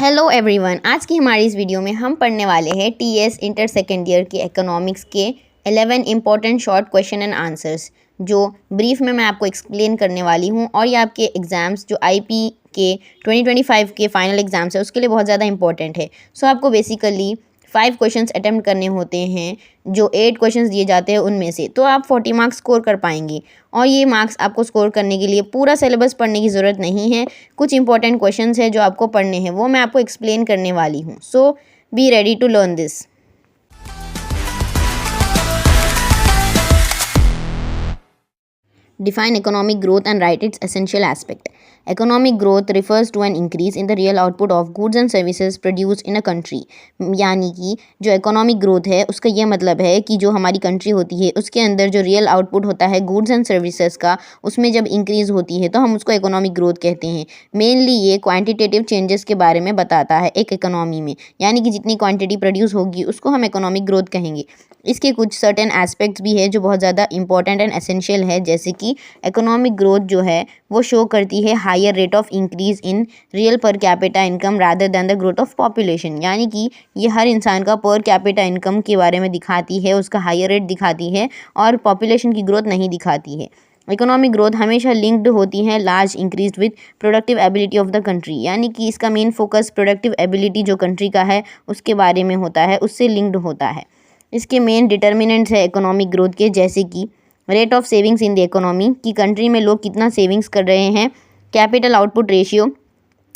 Hello everyone, आज की हमारी इस वीडियो में हम पढ़ने वाले हैं टीएस इंटर सेकेंड ईयर के इकोनॉमिक्स के 11 important short question and answers, जो ब्रीफ में मैं आपको एक्सप्लेन करने वाली हूं। और ये आपके एग्ज़ाम्स जो आईपी के 2025 के फाइनल एग्ज़ाम्स है उसके लिए बहुत ज़्यादा इंपॉर्टेंट है। सो आपको बेसिकली 5 क्वेश्चंस अटैम्प्ट करने होते हैं, जो 8 क्वेश्चंस दिए जाते हैं उनमें से, तो आप 40 मार्क्स स्कोर कर पाएंगे। और ये मार्क्स आपको स्कोर करने के लिए पूरा सिलेबस पढ़ने की ज़रूरत नहीं है। कुछ इंपॉर्टेंट क्वेश्चंस हैं जो आपको पढ़ने हैं, वो मैं आपको एक्सप्लेन करने वाली हूँ। So be ready to learn this. Define economic growth and write its essential aspect. Economic growth refers to an increase in the real output of goods and services produced in a country. यानी कि जो economic growth है उसका ये मतलब है कि जो हमारी कंट्री होती है उसके अंदर जो रियल आउटपुट होता है गुड्स एंड सर्विसेज का, उसमें जब इंक्रीज़ होती है तो हम उसको इकोनॉमिक ग्रोथ कहते हैं। मेनली ये क्वांटिटेटिव चेंजेस के बारे में बताता है एक इकोनॉमी में, यानी कि जितनी क्वांटिटी प्रोड्यूस होगी उसको हम इकोनॉमिक ग्रोथ कहेंगे। इसके कुछ सर्टेन एस्पेक्ट्स भी है जो बहुत ज़्यादा इंपॉर्टेंट एंड एसेंशियल है, जैसे कि इकोनॉमिक ग्रोथ जो है वो शो करती है higher rate of increase in real per capita income rather than the growth of population. यानी कि ये हर इंसान का पर कैपिटा इनकम के बारे में दिखाती है, उसका हायर रेट दिखाती है और पॉपुलेशन की ग्रोथ नहीं दिखाती है। इकोनॉमिक ग्रोथ हमेशा लिंक्ड होती है large increase with productive ability of the country, यानी कि इसका मेन फोकस प्रोडक्टिव एबिलिटी जो कंट्री का है उसके बारे में होता है, उससे लिंक्ड होता है। इसके मेन डिटर्मिनेंट्स है इकोनॉमिक ग्रोथ के, जैसे कि rate of savings in the economy, कि कंट्री में लोग कितना सेविंग्स कर रहे हैं। कैपिटल आउटपुट रेशियो,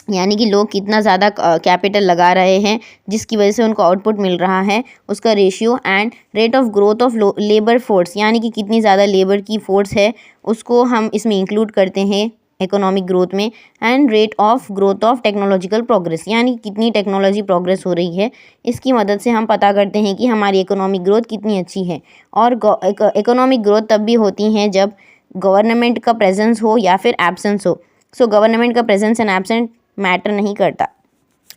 यानी कि लोग कितना ज़्यादा कैपिटल लगा रहे हैं जिसकी वजह से उनको आउटपुट मिल रहा है, उसका ratio. And rate of growth of labour force, यानी कि कितनी ज़्यादा लेबर की फोर्स है, उसको हम इसमें इंक्लूड करते हैं इकोनॉमिक ग्रोथ में। And rate of growth of technological progress, यानी कितनी टेक्नोलॉजी प्रोग्रेस हो रही है, इसकी मदद से हम पता करते हैं कि हमारी इकोनॉमिक ग्रोथ कितनी अच्छी है। और इकोनॉमिक ग्रोथ तब भी होती हैं जब गवर्नमेंट का प्रेजेंस हो या फिर एब्सेंस हो। सो गवर्नमेंट का प्रेजेंस एंड एब्सेंट मैटर नहीं करता।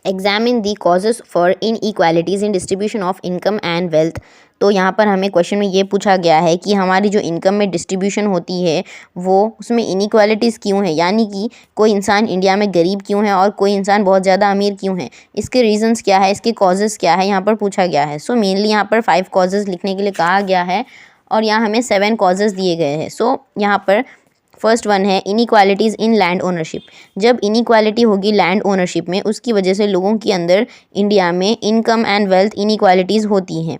Examine the causes for inequalities in distribution of income and wealth. तो यहाँ पर हमें क्वेश्चन में ये पूछा गया है कि हमारी जो इनकम में डिस्ट्रीब्यूशन होती है वो उसमें इनइक्वालिटीज़ क्यों है, यानी कि कोई इंसान इंडिया में गरीब क्यों है और कोई इंसान बहुत ज़्यादा अमीर क्यों है, इसके रीजंस क्या है, इसके कॉजेज़ क्या है, यहाँ पर पूछा गया है। सो मेनली यहाँ पर 5 कॉजेज़ लिखने के लिए कहा गया है और यहाँ हमें 7 कॉजेज़ दिए गए हैं। सो यहाँ पर फर्स्ट वन है इनइक्वालिटीज़ इन लैंड ओनरशिप। जब इनइक्वालिटी होगी लैंड ओनरशिप में, उसकी वजह से लोगों के अंदर इंडिया में इनकम एंड वेल्थ इनइक्वालिटीज़ होती हैं।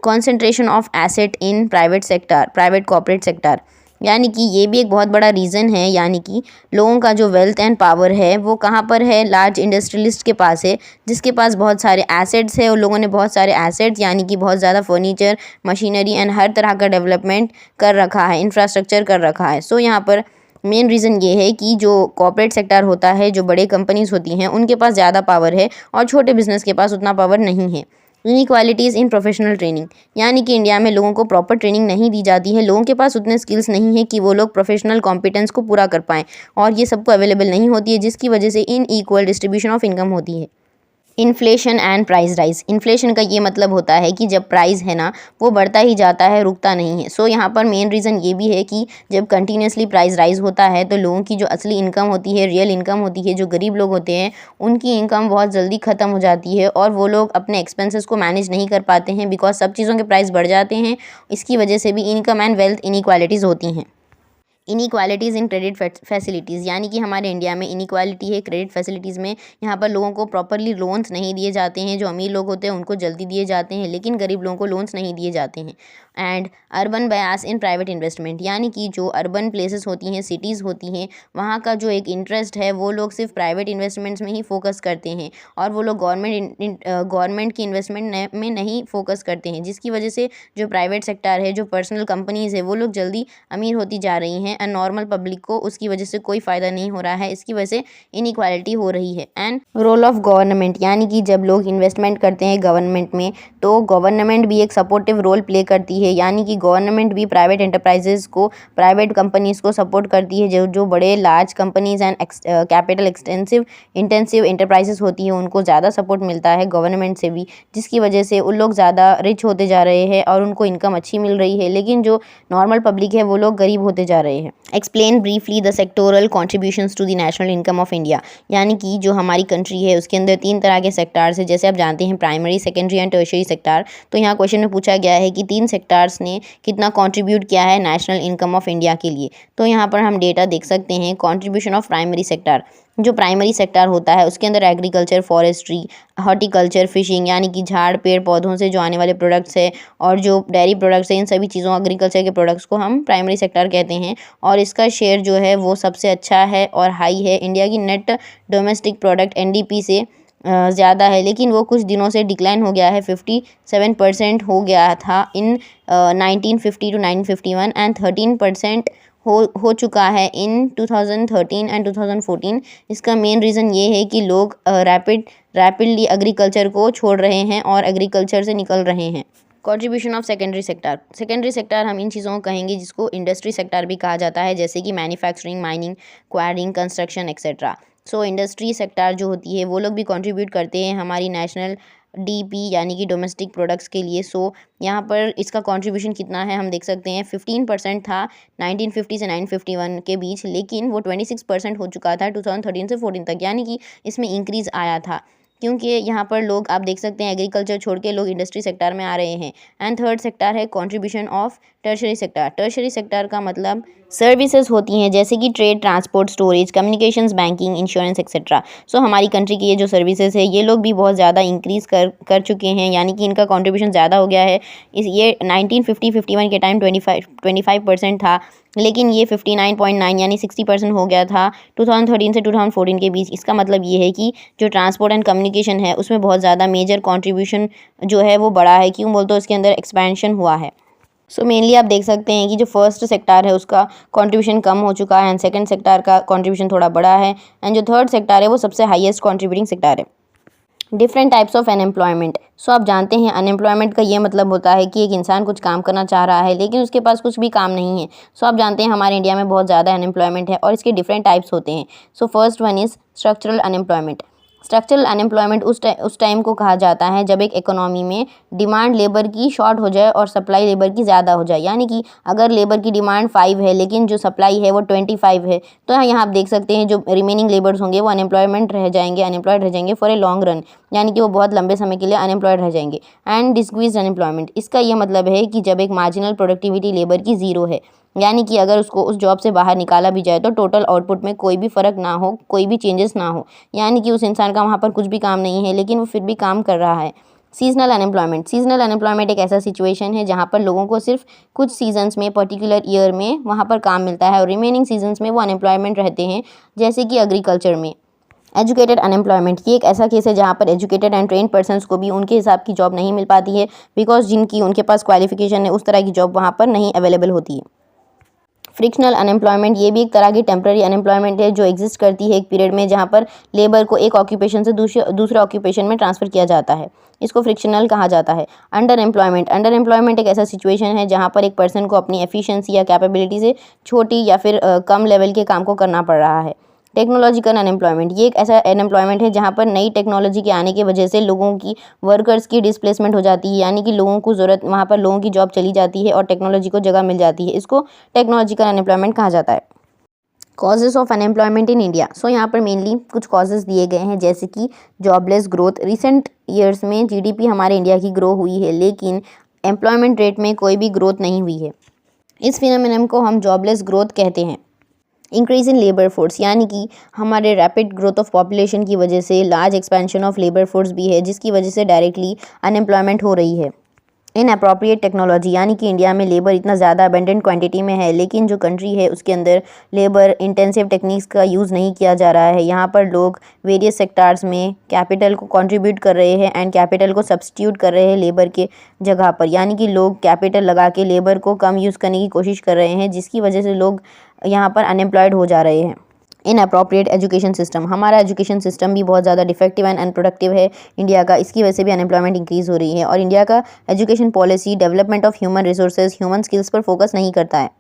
Concentration of asset in private sector, private corporate sector, यानी कि ये भी एक बहुत बड़ा रीज़न है, यानी कि लोगों का जो वेल्थ एंड पावर है वो कहाँ पर है, लार्ज इंडस्ट्रियलिस्ट के पास है, जिसके पास बहुत सारे एसेट्स है। उन लोगों ने बहुत सारे एसेट्स, यानी कि बहुत ज़्यादा फर्नीचर, मशीनरी एंड हर तरह का डेवलपमेंट कर रखा है, इंफ्रास्ट्रक्चर कर रखा है। सो यहाँ पर मेन रीज़न ये है कि जो कॉर्पोरेट सेक्टर होता है, जो बड़े कंपनीज होती हैं, उनके पास ज़्यादा पावर है और छोटे बिजनेस के पास उतना पावर नहीं है। इनइक्वालिटीज़ इन प्रोफेशनल ट्रेनिंग, यानी कि इंडिया में लोगों को प्रॉपर ट्रेनिंग नहीं दी जाती है, लोगों के पास उतने स्किल्स नहीं है कि वो लोग प्रोफेशनल कॉम्पिटेंस को पूरा कर पाएँ, और ये सबको अवेलेबल नहीं होती है, जिसकी वजह से इनइक्वल डिस्ट्रीब्यूशन ऑफ इनकम होती है। Inflation and price rise. Inflation का ये मतलब होता है कि जब प्राइस है ना वो बढ़ता ही जाता है, रुकता नहीं है। सो यहाँ पर मेन रीज़न ये भी है कि जब कंटिन्यूसली प्राइस राइज होता है तो लोगों की जो असली इनकम होती है, रियल इनकम होती है, जो गरीब लोग होते हैं उनकी इनकम बहुत जल्दी ख़त्म हो जाती है और वो लोग अपने एक्सपेंसेस को मैनेज नहीं कर पाते हैं, बिकॉज सब चीज़ों के प्राइस बढ़ जाते हैं। इसकी वजह से भी इनकम एंड वेल्थ इनइक्वालिटीज़ होती हैं। इनइक्वालिटीज़ इन क्रेडिट फैसिलिटीज़, यानी कि हमारे इंडिया में इनइक्वालिटी है क्रेडिट फैसिलिटीज़ में। यहाँ पर लोगों को प्रॉपरली लोन्स नहीं दिए जाते हैं। जो अमीर लोग होते हैं उनको जल्दी दिए जाते हैं, लेकिन गरीब लोगों को लोन्स नहीं दिए जाते हैं। And urban bias in private investment, यानी कि जो अर्बन प्लेसेस होती हैं, सिटीज़ होती हैं, वहाँ का जो एक इंटरेस्ट है वो लोग सिर्फ प्राइवेट इन्वेस्टमेंट्स में ही फोकस करते हैं और वो लोग गवर्नमेंट की इन्वेस्टमेंट में नहीं फोकस करते हैं, जिसकी वजह से जो प्राइवेट सेक्टर है, जो पर्सनल कंपनीज़ है, वो लोग जल्दी अमीर होती जा रही हैं एंड नॉर्मल पब्लिक को उसकी वजह से कोई फ़ायदा नहीं हो रहा है। इसकी वजह से इनइक्वालिटी हो रही है। एंड रोल ऑफ गवर्नमेंट, यानी कि जब लोग इन्वेस्टमेंट करते हैं गवर्नमेंट में तो गवर्नमेंट भी एक सपोर्टिव रोल प्ले करती है है, यानी कि गवर्नमेंट भी प्राइवेट एंटरप्राइजेज़ को, प्राइवेट कंपनीज़ को सपोर्ट करती है। जो बड़े large companies and capital intensive enterprises होती हैं उनको ज़्यादा सपोर्ट मिलता है गवर्नमेंट से भी, जिसकी वजह से उन लोग ज़्यादा रिच होते जा रहे हैं और उनको इनकम अच्छी मिल रही है, लेकिन जो नॉर्मल पब्लिक है वो लोग गरीब होते जा रहे हैं। Explain briefly the sectoral contributions to the national income of India, यानी कि जो हमारी कंट्री है उसके अंदर 3 तरह के सेक्टार्स है, जैसे आप जानते हैं primary, secondary and tertiary sector. तो यहाँ क्वेश्चन में पूछा गया है कि 3 सेक्टार्स ने कितना कंट्रीब्यूट किया है नेशनल इनकम ऑफ इंडिया के लिए। तो यहाँ पर हम डेटा देख सकते हैं। कंट्रीब्यूशन ऑफ प्राइमरी सेक्टर, जो प्राइमरी सेक्टर होता है उसके अंदर एग्रीकल्चर, फॉरेस्ट्री, हॉर्टिकल्चर, फिशिंग, यानी कि झाड़ पेड़ पौधों से जो आने वाले प्रोडक्ट्स है और जो डेयरी प्रोडक्ट्स हैं, इन सभी चीज़ों एग्रीकल्चर के प्रोडक्ट्स को हम प्राइमरी सेक्टर कहते हैं। और इसका शेयर जो है वो सबसे अच्छा है और हाई है, इंडिया की नेट डोमेस्टिक प्रोडक्ट एनडीपी से ज़्यादा है, लेकिन वो कुछ दिनों से डिक्लाइन हो गया है। 57% हो गया था इन 1950 टू 1951 एंड 13% हो चुका है इन 2013 एंड 2014। इसका मेन रीज़न ये है कि लोग रैपिडली एग्रीकल्चर को छोड़ रहे हैं और एग्रीकल्चर से निकल रहे हैं। Contribution of secondary sector, secondary sector हम इन चीज़ों को कहेंगे जिसको इंडस्ट्री सेक्टर भी कहा जाता है, जैसे कि manufacturing, mining, enquiring, construction etcetera. So industry sector जो होती है वो लोग भी कंट्रीब्यूट करते हैं हमारी नेशनल डीपी यानी कि डोमेस्टिक प्रोडक्ट्स के लिए। सो यहाँ पर इसका कंट्रीब्यूशन कितना है हम देख सकते हैं। 15% था 1950 से 1951 के बीच, लेकिन वो 26% हो चुका था 2013 से 14 तक, यानी कि इसमें इंक्रीज़ आया था, क्योंकि यहाँ पर लोग आप देख सकते हैं एग्रीकल्चर छोड़ के लोग इंडस्ट्री सेक्टर में आ रहे हैं। एंड थर्ड सेक्टर है contribution of tertiary sector. Tertiary sector का मतलब सर्विसेज होती हैं, जैसे कि trade, transport, storage, communications, banking, insurance etcetera. So हमारी कंट्री की ये जो सर्विसेज है ये लोग भी बहुत ज़्यादा इंक्रीज़ कर चुके हैं, यानी कि इनका कंट्रीब्यूशन ज़्यादा हो गया है। ये 1950-51 के टाइम 25% था, लेकिन ये 59.9 यानी 60% हो गया था 2013 से 2014 के बीच। इसका मतलब ये है कि जो ट्रांसपोर्ट एंड कम्युनिकेशन है उसमें बहुत ज़्यादा मेजर कंट्रीब्यूशन जो है वो बढ़ा है। क्यों बोलते हो, इसके अंदर एक्सपेंशन हुआ है। सो मेनली आप देख सकते हैं कि जो फर्स्ट सेक्टर है उसका कंट्रीब्यूशन कम हो चुका है एंड सेकंड सेक्टर का कंट्रीब्यूशन थोड़ा बड़ा है, एंड जो थर्ड सेक्टर है वो सबसे हाईएस्ट कंट्रीब्यूटिंग सेक्टर है। Different types of unemployment. So आप जानते हैं अनएम्प्लॉयमेंट का ये मतलब होता है कि एक इंसान कुछ काम करना चाह रहा है लेकिन उसके पास कुछ भी काम नहीं है। सो आप जानते हैं हमारे इंडिया में बहुत ज़्यादा अनएम्प्लॉयमेंट है और इसके डिफरेंट टाइप्स होते हैं। So first one is structural unemployment. Structural unemployment उस टाइम को कहा जाता है जब एक इकोनॉमी में डिमांड लेबर की शॉर्ट हो जाए और सप्लाई लेबर की ज़्यादा हो जाए, यानी कि अगर लेबर की डिमांड 5 है लेकिन जो सप्लाई है वो 25 है, तो यहाँ आप देख सकते हैं जो रिमेनिंग लेबर्स होंगे वो अनएम्प्लॉयड रह जाएंगे फॉर ए लॉन्ग रन, यानी कि वो बहुत लंबे समय के लिए अनएम्प्लॉयड रह जाएंगे। एंड डिस्क्रीज अनएम्प्लॉयमेंट, इसका ये मतलब है कि जब एक मार्जिनल प्रोडक्टिविटी लेबर की ज़ीरो है, यानी कि अगर उसको उस जॉब से बाहर निकाला भी जाए तो टोटल आउटपुट में कोई भी फ़र्क ना हो, कोई भी चेंजेस ना हो, यानी कि उस इंसान का वहाँ पर कुछ भी काम नहीं है लेकिन वो फिर भी काम कर रहा है। Seasonal unemployment. सीजनल अनएम्प्लॉयमेंट एक ऐसा सिचुएशन है जहाँ पर लोगों को सिर्फ कुछ सीजन्स में, पर्टिकुलर ईयर में वहाँ पर काम मिलता है और रिमेनिंग सीजन्स में वो अनएम्प्लॉयमेंट रहते हैं, जैसे कि एग्रीकल्चर में। एजुकेटेड अनएम्प्लॉयमेंट, ये एक ऐसा केस है जहाँ पर एजुकेटेड एंड ट्रेन पर्सन्स को भी उनके हिसाब की जॉब नहीं मिल पाती है, बिकॉज जिनकी उनके पास क्वालिफिकेशन है उस तरह की जॉब वहाँ पर नहीं अवेलेबल होती है। फ्रिक्शनल अनएम्प्लॉयमेंट, ये भी एक तरह की टेम्प्रेरी अनएम्प्लॉयमेंट है जो एग्जिस्ट करती है एक पीरियड में, जहाँ पर लेबर को एक ऑक्यूपेशन से दूसरे ऑक्यूपेशन में ट्रांसफ़र किया जाता है। इसको फ्रिक्शनल कहा जाता है। अंडर एम्प्लॉयमेंट एक ऐसा सिचुएशन है जहाँ पर एक पर्सन को अपनी एफिशिएंसी या कैपेबिलिटी से छोटी या फिर कम लेवल के काम को करना पड़ रहा है। टेक्नोलॉजिकल अनएम्प्लॉयमेंट, ये एक ऐसा अनएम्प्लॉयमेंट है जहाँ पर नई टेक्नोलॉजी के आने की वजह से लोगों की, वर्कर्स की डिस्प्लेसमेंट हो जाती है, यानी कि लोगों को ज़रूरत, वहाँ पर लोगों की जॉब चली जाती है और टेक्नोलॉजी को जगह मिल जाती है। इसको टेक्नोलॉजिकल अनएम्प्लॉयमेंट कहा जाता है। Causes of unemployment in India. So यहाँ पर मेनली कुछ कॉजेज़ दिए गए हैं, जैसे कि जॉबलेस ग्रोथ। रिसेंट ईयर्स में जीडीपी हमारे इंडिया की ग्रो हुई है लेकिन एम्प्लॉयमेंट रेट में कोई भी ग्रोथ नहीं हुई है। इस फिनोमेनन को हम जॉबलेस ग्रोथ कहते हैं। इंक्रीज़ इन लेबर फोर्स, यानी कि हमारे रैपिड ग्रोथ ऑफ पॉपुलेशन की वजह से large expansion of labour force भी है, जिसकी वजह से डायरेक्टली अनएम्प्लॉयमेंट हो रही है। इन अप्रोप्रिएट टेक्नोलॉजी, यानी कि इंडिया में लेबर इतना ज़्यादा अबेंडेंट क्वांटिटी में है लेकिन जो कंट्री है उसके अंदर लेबर इंटेंसिव टेक्निक्स का यूज़ नहीं किया जा रहा है। यहाँ पर लोग वेरियस सेक्टार्स में कैपिटल को कंट्रीब्यूट कर रहे हैं एंड कैपिटल को सब्स्टिट्यूट कर रहे हैं लेबर के जगह पर, यानी कि लोग कैपिटल लगा के लेबर को कम यूज़ करने की कोशिश कर रहे हैं, जिसकी वजह से लोग यहाँ पर अनएम्प्लॉयड हो जा रहे हैं। इनअप्रोप्रिएट एजुकेशन सिस्टम, हमारा एजुकेशन सिस्टम भी बहुत ज़्यादा डिफेक्टिव एंड अनप्रोडक्टिव है इंडिया का, इसकी वजह से भी अनएम्प्लॉयमेंट इंक्रीज़ हो रही है। और इंडिया का education policy development of human resources, human skills पर फोकस नहीं करता है।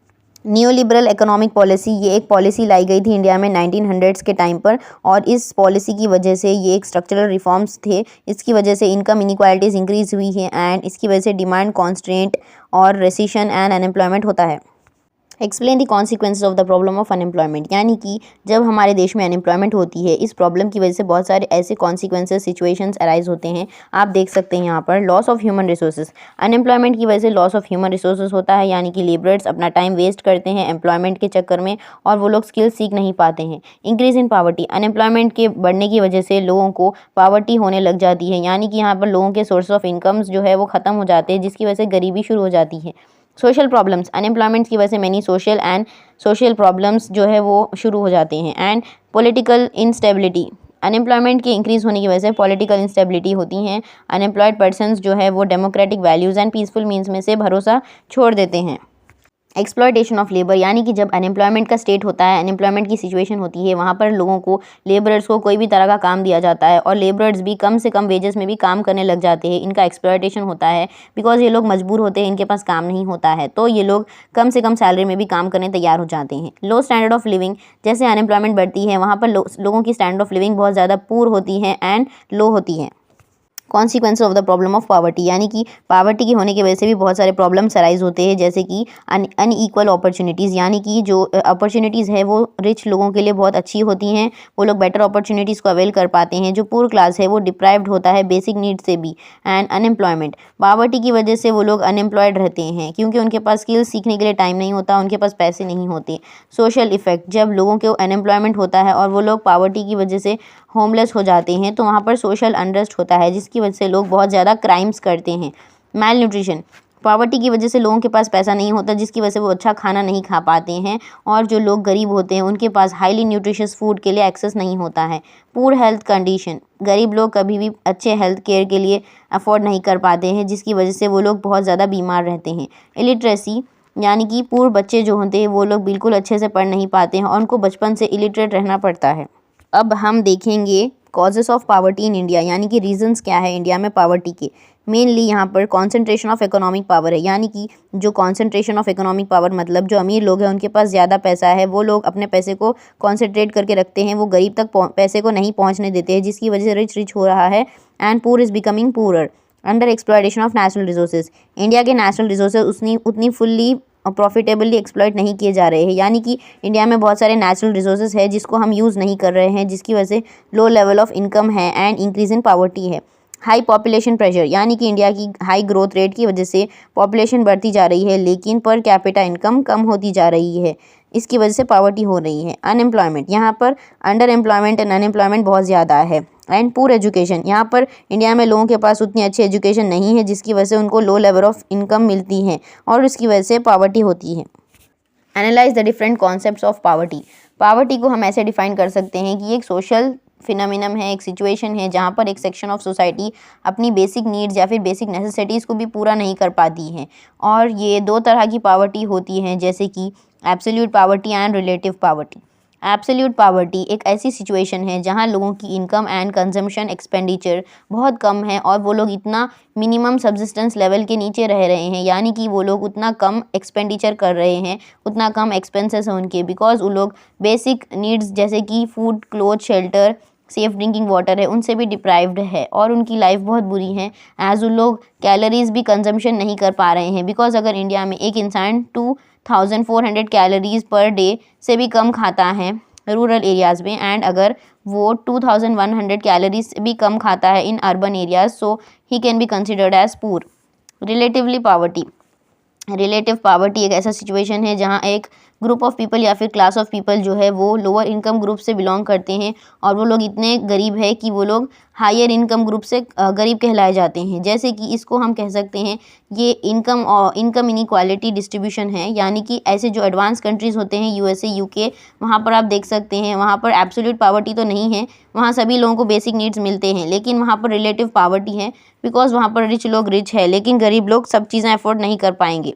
न्यू लिबरल इकोनॉमिक पॉलिसी, ये एक पॉलिसी लाई गई थी इंडिया में 1900s के टाइम पर, और इस पॉलिसी की वजह से ये एक स्ट्रक्चरल रिफॉर्म्स थे। इसकी वजह से इनकम इनइक्वालिटीज़ इंक्रीज़ हुई है एंड इसकी वजह से डिमांड कॉन्स्ट्रेंट और रेसिशन एंड अनएम्प्लॉयमेंट होता है। Explain the consequences of the problem of unemployment, यानी कि जब हमारे देश में अनएम्प्लॉयमेंट होती है, इस प्रॉब्लम की वजह से बहुत सारे ऐसे कॉन्सिक्वेंसेज सिचुएशंस अराइज होते हैं। आप देख सकते हैं यहाँ पर loss of human resources, unemployment की वजह से लॉस ऑफ ह्यूमन रिसोर्सेज होता है, यानी कि लेबरर्स अपना टाइम वेस्ट करते हैं एम्प्लॉयमेंट के चक्कर में और वो लोग स्किल्स सीख नहीं पाते हैं। इंक्रीज इन पावर्टी, अनएम्प्लॉयमेंट के बढ़ने की वजह से लोगों को पावर्टी होने लग जाती है, यानी कि यहाँ पर लोगों के सोर्स ऑफ इनकम्स जो है वो ख़त्म हो जाते हैं, जिसकी वजह से गरीबी शुरू हो जाती है। सोशल प्रॉब्लम्स, अनएम्प्लॉयमेंट की वजह से मैनी सोशल प्रॉब्लम्स जो है वो शुरू हो जाते हैं। एंड पॉलिटिकल इंस्टेबिलिटी, अनएम्प्लॉयमेंट के इंक्रीज़ होने की वजह से पॉलिटिकल इंस्टेबिलिटी होती हैं। अनएम्प्लॉयड पर्सनस जो है वो democratic values and peaceful means में से भरोसा छोड़ देते हैं। एक्सप्लॉयटेशन ऑफ लेबर, यानी कि जब अनएम्प्लॉयमेंट का स्टेट होता है, अनएम्प्लॉयमेंट की सिचुएशन होती है, वहाँ पर लोगों को, लेबरर्स को कोई भी तरह का काम दिया जाता है और लेबरर्स भी कम से कम वेजेस में भी काम करने लग जाते हैं। इनका एक्सप्लॉयटेशन होता है बिकॉज ये लोग मजबूर होते हैं, इनके पास काम नहीं होता है, तो ये लोग कम से कम सैलरी में भी काम करने तैयार हो जाते हैं। लो स्टैंडर्ड ऑफ लिविंग, जैसे अनएम्प्लॉयमेंट बढ़ती है वहाँ पर लोगों की स्टैंडर्ड ऑफ लिविंग बहुत ज़्यादा पुअर होती है एंड लो होती है। Consequence of the problem of poverty, यानी कि पावर्टी के होने की वजह से भी बहुत सारे प्रॉब्लम्स अराइज होते हैं, जैसे कि अनईक्वल अपॉर्चुनिटीज़, यानी कि जो अपॉर्चुनिटीज़ है वो रिच लोगों के लिए बहुत अच्छी होती हैं, वो लोग बेटर अपॉर्चुनिटीज़ को अवेल कर पाते हैं, जो पुअर क्लास है वो डिप्राइव्ड होता है बेसिक नीड से भी। एंड अनएम्प्लॉयमेंट, पावर्टी की वजह से वो लोग अनएम्प्लॉयड रहते हैं क्योंकि उनके पास स्किल्स सीखने के लिए टाइम नहीं होता, उनके पास पैसे नहीं होते। सोशल इफेक्ट, जब लोगों के अनएम्प्लॉयमेंट होता है और वो लोग पावर्टी की वजह से होमलेस हो जाते हैं, तो वहाँ पर सोशल अनरेस्ट होता है, जिसकी वजह से लोग बहुत ज़्यादा क्राइम्स करते हैं। मैल न्यूट्रिशन, पॉवर्टी की वजह से लोगों के पास पैसा नहीं होता, जिसकी वजह से वो अच्छा खाना नहीं खा पाते हैं, और जो लोग गरीब होते हैं उनके पास हाईली न्यूट्रिशियस फूड के लिए एक्सेस नहीं होता है। पुअर हेल्थ कंडीशन, गरीब लोग कभी भी अच्छे हेल्थ केयर के लिए अफोर्ड नहीं कर पाते हैं, जिसकी वजह से वो लोग बहुत ज़्यादा बीमार रहते हैं। इलिटरेसी, यानी कि पूर्व बच्चे जो होते हैं वो लोग बिल्कुल अच्छे से पढ़ नहीं पाते हैं और उनको बचपन से इलिटरेट रहना पड़ता है। अब हम देखेंगे causes of poverty in India, यानी कि रीजंस क्या है इंडिया में पावर्टी के। मेनली यहाँ पर कॉन्सेंट्रेशन ऑफ इकोनॉमिक पावर है, यानी कि जो कॉन्सेंट्रेशन ऑफ इकोनॉमिक पावर मतलब जो अमीर लोग हैं उनके पास ज़्यादा पैसा है, वो लोग अपने पैसे को कॉन्सेंट्रेट करके रखते हैं, वो गरीब तक पैसे को नहीं पहुँचने देते हैं, जिसकी वजह से रिच हो रहा है and poor is becoming poorer. Under exploitation of natural resources, India के नेचुरल रिसोर्सेज उतनी फुल्ली प्रॉफिटेबली एक्सप्लॉइट नहीं किए जा रहे हैं, यानी कि इंडिया में बहुत सारे नेचुरल रिसोर्सेज है जिसको हम यूज़ नहीं कर रहे हैं, जिसकी वजह से लो लेवल ऑफ इनकम है एंड इंक्रीज इन पावर्टी है। हाई पॉपुलेशन प्रेशर, यानी कि इंडिया की हाई ग्रोथ रेट की वजह से पॉपुलेशन बढ़ती जा रही है लेकिन पर कैपिटा इनकम कम होती जा रही है, इसकी वजह से पावर्टी हो रही है। अनएम्प्लॉयमेंट, यहाँ पर अंडर एम्प्लॉयमेंट एंड अनएम्प्लॉयमेंट बहुत ज़्यादा है। एंड पुअर एजुकेशन, यहाँ पर इंडिया में लोगों के पास उतनी अच्छी एजुकेशन नहीं है, जिसकी वजह से उनको लो लेवल ऑफ इनकम मिलती है और उसकी वजह से पावर्टी होती है। Analyse the different concepts of poverty, poverty को हम ऐसे डिफाइन कर सकते हैं कि एक सोशल फिनोमिनम है, एक सिचुएशन है जहाँ पर एक सेक्शन ऑफ सोसाइटी अपनी बेसिक नीड्स या फिर बेसिक नेसेसिटीज़ को भी पूरा नहीं कर पाती है। और ये दो तरह की पावर्टी होती है, जैसे कि absolute poverty and relative poverty. Absolute poverty एक ऐसी सिचुएशन है जहां लोगों की इनकम एंड कंजम्पशन एक्सपेंडिचर बहुत कम है और वो लोग इतना मिनिमम सब्सिस्टेंस लेवल के नीचे रह रहे हैं, यानी कि वो लोग उतना कम एक्सपेंडिचर कर रहे हैं, उतना कम एक्सपेंसेस हैं उनके, बिकॉज वो लोग बेसिक नीड्स जैसे कि food, cloth, shelter, safe drinking water है उनसे भी डिप्राइव्ड है और उनकी लाइफ बहुत बुरी है, एज उन लोग कैलोरीज भी कंजम्पशन नहीं कर पा रहे हैं। बिकॉज अगर इंडिया में एक इंसान 2400 कैलोरीज पर डे से भी कम खाता है रूरल एरियाज़ में, एंड अगर वो 2100 कैलोरीज से भी कम खाता है in urban areas, so he can be considered as poor. Relatively poverty, relative poverty एक ऐसा सिचुएशन है जहाँ एक ग्रुप ऑफ पीपल या फिर क्लास ऑफ पीपल जो है वो लोअर इनकम ग्रुप से बिलोंग करते हैं और वो लोग इतने गरीब है कि वो लोग हायर इनकम ग्रुप से गरीब कहलाए जाते हैं। जैसे कि इसको हम कह सकते हैं ये इनकम इनइक्वालिटी डिस्ट्रीब्यूशन है, यानी कि ऐसे जो एडवांस कंट्रीज़ होते हैं यूएसए, यूके, वहाँ पर आप देख सकते हैं वहाँ पर एब्सोल्यूट पावर्टी तो नहीं है, वहाँ सभी लोगों को बेसिक नीड्स मिलते हैं, लेकिन वहाँ पर रिलेटिव पावर्टी है बिकॉज वहाँ पर रिच लोग रिच है लेकिन गरीब लोग सब चीज़ें अफोर्ड नहीं कर पाएंगे।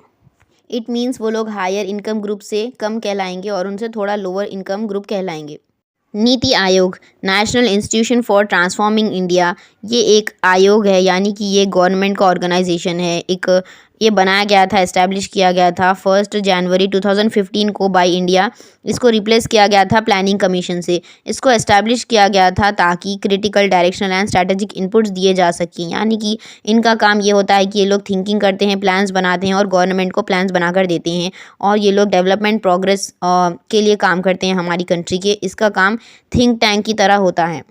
इट मीन्स वो लोग हायर इनकम ग्रुप से कम कहलाएंगे और उनसे थोड़ा लोअर इनकम ग्रुप कहलाएंगे। NITI Aayog, national institution for transforming India, ये एक आयोग है, यानी कि ये गवर्नमेंट का ऑर्गेनाइजेशन है। ये बनाया गया था, इस्टेब्लिश किया गया था 1 जनवरी 2015 को बाय इंडिया। इसको रिप्लेस किया गया था प्लानिंग कमीशन से। इसको इस्टेब्लिश किया गया था ताकि critical directional and strategic inputs दिए जा सकें, यानी कि इनका काम ये होता है कि ये लोग थिंकिंग करते हैं, प्लान्स बनाते हैं और गवर्नमेंट को प्लान्स बनाकर देते हैं, और ये लोग डेवलपमेंट प्रोग्रेस के लिए काम करते हैं हमारी कंट्री के। इसका काम थिंक टैंक की तरह होता है।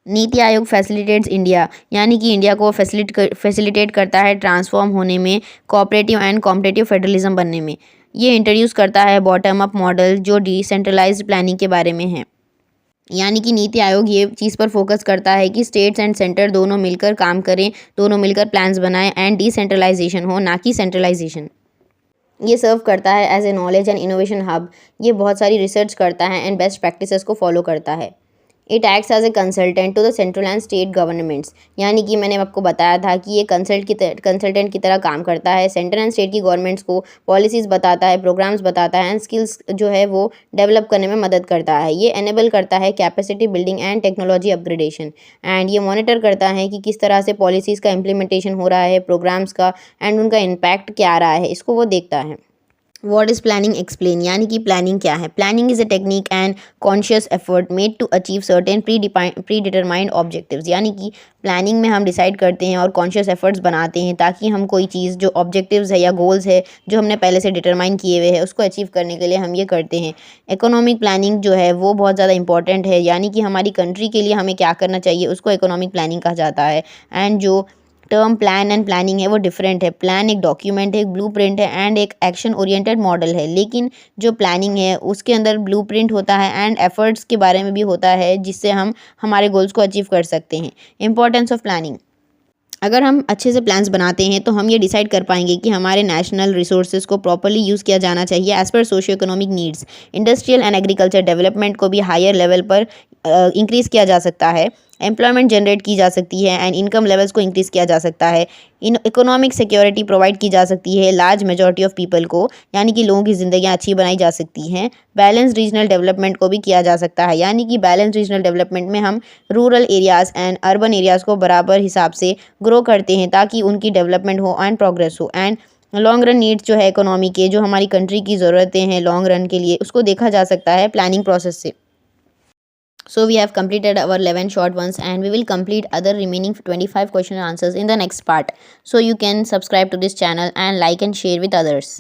नीति आयोग फैसिलिटेट्स इंडिया, यानी कि इंडिया को फैसिलिटेट करता है ट्रांसफॉर्म होने में, कोऑपरेटिव एंड कॉम्पिटिटिव फेडरलिज्म बनने में। ये इंट्रोड्यूस करता है बॉटम अप मॉडल जो डिसेंट्रलाइज्ड प्लानिंग के बारे में है। यानी कि नीति आयोग ये चीज़ पर फोकस करता है कि स्टेट्स एंड सेंटर दोनों मिलकर काम करें, दोनों मिलकर प्लान्स बनाएं एंड डिसेंट्रलाइजेशन हो, ना कि सेंट्रलाइजेशन। ये सर्व करता है as a knowledge and innovation hub. ये बहुत सारी रिसर्च करता है एंड बेस्ट प्रैक्टिसेस को फॉलो करता है। It acts as a consultant to the central and state governments, यानी कि मैंने आपको बताया था कि ये कंसल्टेंट की तरह काम करता है। सेंट्रल एंड स्टेट की गवर्नमेंट्स को पॉलिसीज़ बताता है, प्रोग्राम्स बताता है एंड स्किल्स जो है वो डेवलप करने में मदद करता है। ये एनेबल करता है capacity building and technology upgradation, and ये मॉनिटर करता है कि किस तरह से पॉलिसीज़ का इम्प्लीमेंटेशन हो रहा है, प्रोग्राम्स का, एंड उनका इम्पैक्ट क्या आ रहा है, इसको वो देखता है। वॉट इज़ प्लानिंग एक्सप्लेन, यानी कि प्लानिंग क्या है। Planning is a technique and conscious effort made to achieve certain predetermined objectives, यानी कि प्लानिंग में हम डिसाइड करते हैं और कॉन्शियस एफर्ट्स बनाते हैं ताकि हम कोई चीज़ जो ऑब्जेक्टिव्स है या गोल्स है जो हमने पहले से डिटरमाइन किए हुए हैं उसको अचीव करने के लिए हम ये करते हैं। इकोनॉमिक प्लानिंग जो है वो बहुत ज़्यादा इंपॉर्टेंट है, यानी कि हमारी कंट्री के लिए हमें क्या करना चाहिए उसको इकोनॉमिक प्लानिंग कहा जाता है। एंड जो टर्म प्लान एंड प्लानिंग है वो डिफरेंट है। प्लान एक डॉक्यूमेंट है, एक ब्लूप्रिंट है एंड एक एक्शन ओरिएंटेड मॉडल है, लेकिन जो प्लानिंग है उसके अंदर ब्लूप्रिंट होता है एंड एफर्ट्स के बारे में भी होता है जिससे हम हमारे गोल्स को अचीव कर सकते हैं। इंपॉर्टेंस ऑफ प्लानिंग, अगर हम अच्छे से प्लान्स बनाते हैं तो हम ये डिसाइड कर पाएंगे कि हमारे नेशनल रिसोर्सेज को प्रॉपर्ली यूज़ किया जाना चाहिए as per socio economic needs. Industrial and agriculture development को भी हायर लेवल पर इंक्रीज़ किया जा सकता है। एम्प्लॉयमेंट जनरेट की जा सकती है एंड इनकम लेवल्स को इंक्रीज़ किया जा सकता है। इन इकोनॉमिक सिक्योरिटी प्रोवाइड की जा सकती है लार्ज मेजॉरिटी ऑफ पीपल को, यानी कि लोगों की ज़िंदगियाँ अच्छी बनाई जा सकती हैं। बैलेंस रीजनल डेवलपमेंट को भी किया जा सकता है, यानी कि बैलेंस रीजनल डेवलपमेंट में हम rural areas and urban areas को बराबर हिसाब से ग्रो करते हैं ताकि उनकी डेवलपमेंट हो एंड प्रोग्रेस हो। एंड लॉन्ग रन नीड्स जो है इकोनॉमी के, जो हमारी कंट्री की ज़रूरतें हैं लॉन्ग रन के लिए, उसको देखा जा सकता है प्लानिंग प्रोसेस से। So we have completed our 11 short ones and we will complete other remaining 25 question and answers in the next part. So you can subscribe to this channel and like and share with others.